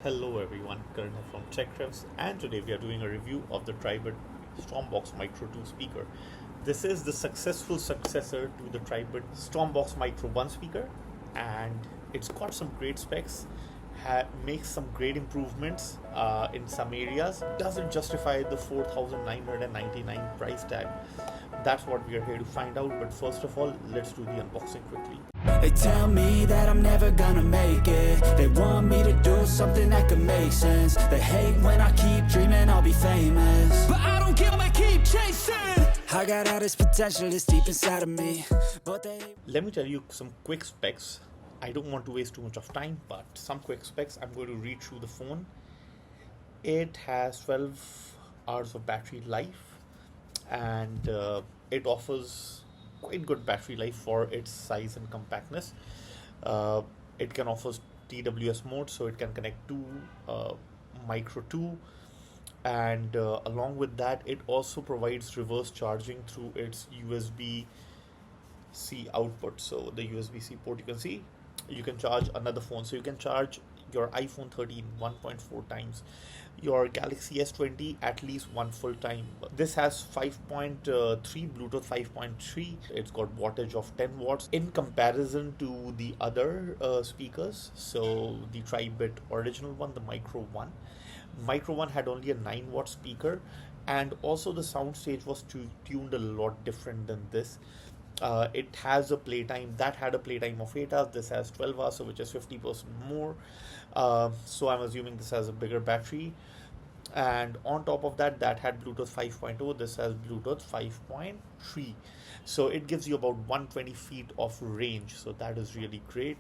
Hello everyone, Karan here from Tech Revs, and today we are doing a review of the Tribit Stormbox Micro 2 speaker. This is the successful successor to the Tribit Stormbox Micro 1 speaker, and it's got some great specs, makes some great improvements in some areas, doesn't justify the 4,999 price tag. That's what we are here to find out, but first of all, let's do the unboxing quickly. They tell me that I'm never gonna make it. They want me to do something that could make sense. They hate when I keep dreaming I'll be famous, but I don't give a keep chasing. I got all this potential that's deep inside of me, but Let me tell you some quick specs. I don't want to waste too much of time, but some quick specs. I'm going to read through the phone. It has 12 hours of battery life, and it offers quite good battery life for its size and compactness. It can offer TWS mode, so it can connect to Micro 2, and along with that, it also provides reverse charging through its USB-C output. So the USB-C port, you can see, you can charge another phone. So you can charge your iPhone 13 1.4 times, your Galaxy S20 at least one full time. This has 5.3 Bluetooth 5.3. It's got wattage of 10 watts in comparison to the other speakers. So the Tribit original one, the Micro 1 had only a 9-watt speaker, and also the soundstage was tuned a lot different than this. It has a playtime that had a playtime of 8 hours. This has 12 hours, so which is 50% more. So I'm assuming this has a bigger battery. And on top of that, that had Bluetooth 5.0. This has Bluetooth 5.3. So it gives you about 120 feet of range. So that is really great.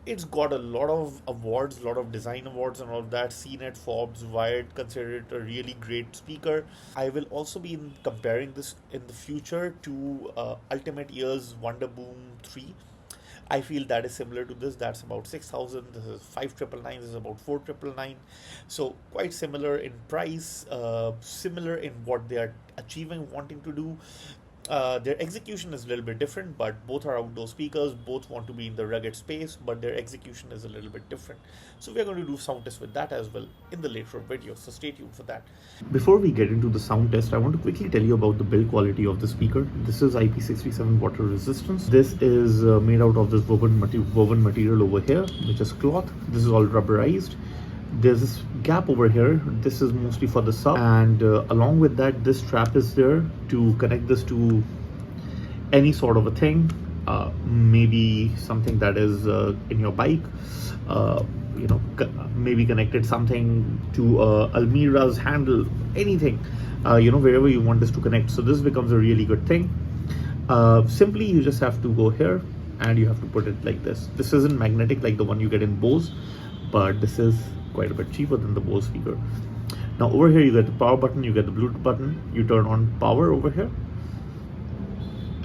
It's got a lot of awards, a lot of design awards and all of that. CNET, Forbes, Wired consider it a really great speaker. I will also be comparing this in the future to Ultimate Ears Wonder Boom 3. I feel that is similar to this. That's about 6,000. This is 5,999. This is about 4,999. So quite similar in price, similar in what they are achieving, wanting to do. Their execution is a little bit different, but both are outdoor speakers. Both want to be in the rugged space, but their execution is a little bit different. So we are going to do sound test with that as well in the later video. So stay tuned for that. Before we get into the sound test, I want to quickly tell you about the build quality of the speaker. This is IP67 water resistance. This is made out of this woven material over here, which is cloth. This is all rubberized. There's this gap over here. This is mostly for the sub, and along with that, this strap is there to connect this to any sort of a thing, maybe something that is in your bike, maybe connected something to Almira's handle, anything, wherever you want this to connect. So this becomes a really good thing. Simply, you just have to go here and you have to put it like this. This isn't magnetic like the one you get in Bose, but this is quite a bit cheaper than the Bose speaker. Now over here you get the power button, you get the Bluetooth button, you turn on power over here,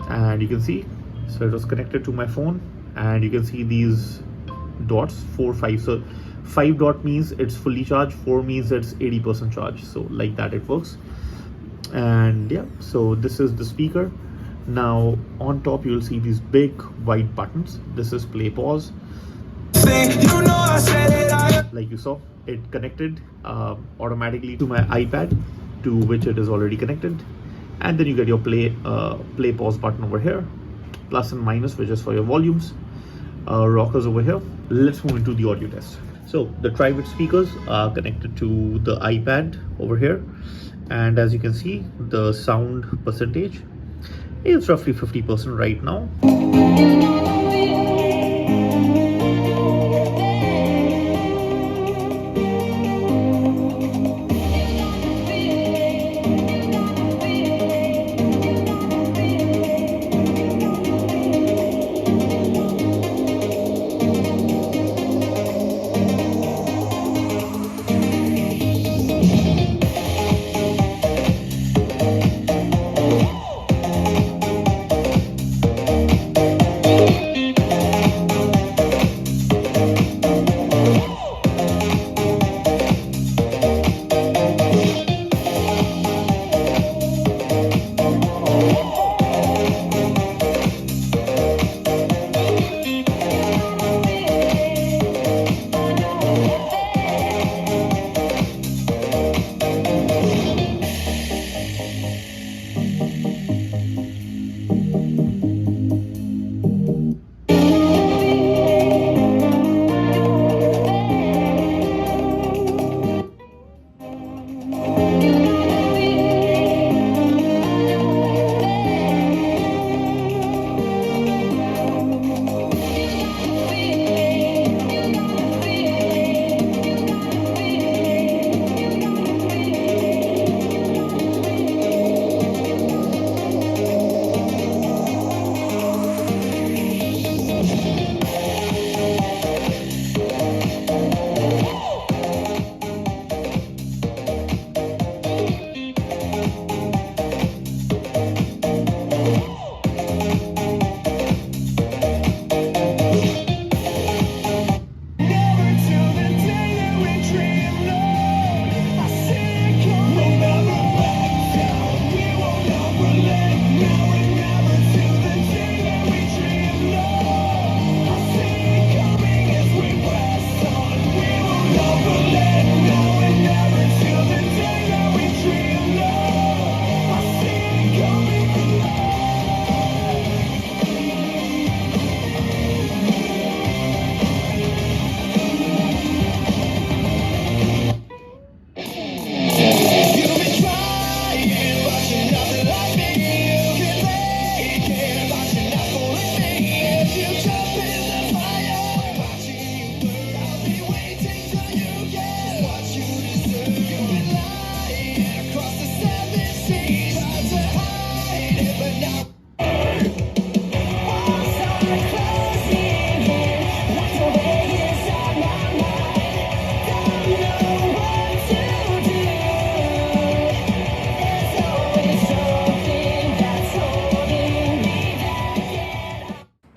and you can see, so it was connected to my phone, and you can see these dots, 4, 5. So 5 dot means it's fully charged, 4 means it's 80% charged. So like that it works. And yeah, so this is the speaker. Now on top you'll see these big white buttons. This is play, pause. Like you saw, it connected automatically to my iPad, to which it is already connected, and then you get your play pause button over here, plus and minus, which is for your volumes, rockers over here. Let's move into the audio test. So the Tribit speakers are connected to the iPad over here, and as you can see, the sound percentage is roughly 50% right now.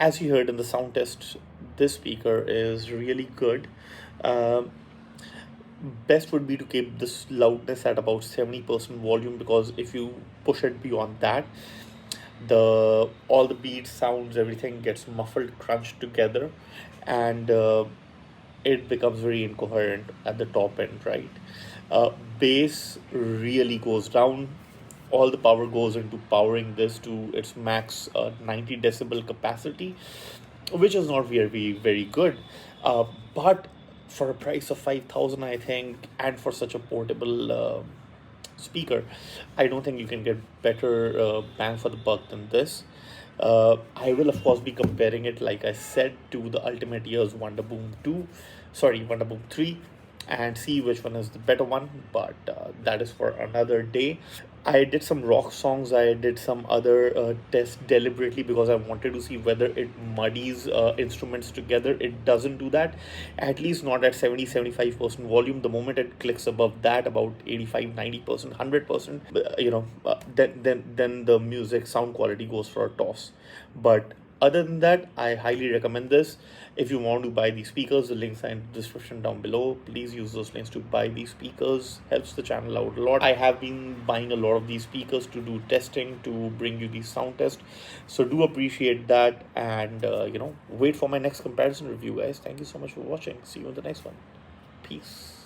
as you heard in the sound test, this speaker is really good. Um, Best would be to keep this loudness at about 70% volume, because if you push it beyond that, the all the beats, sounds, everything gets muffled, crunched together, and it becomes very incoherent at the top end, right? uh, Bass really goes down. All the power goes into powering this to its max 90 decibel capacity, which is not very good. uh, but for a price of 5,000, I think, and for such a portable speaker, I don't think you can get better bang for the buck than this. I will of course be comparing it, like I said, to the Ultimate Ears Wonderboom 2, sorry, Wonderboom 3, and see which one is the better one. But that is for another day. I did some rock songs. I did some other tests deliberately because I wanted to see whether it muddies instruments together. It doesn't do that, at least not at 70-75% volume. The moment it clicks above that, about 85-90%, 100%, then the music sound quality goes for a toss. But other than that, I highly recommend this. If you want to buy these speakers, the links are in the description down below. Please use those links to buy these speakers. Helps the channel out a lot. I have been buying a lot of these speakers to do testing, to bring you these sound tests. So do appreciate that, and wait for my next comparison review, guys. Thank you so much for watching. See you in the next one. Peace.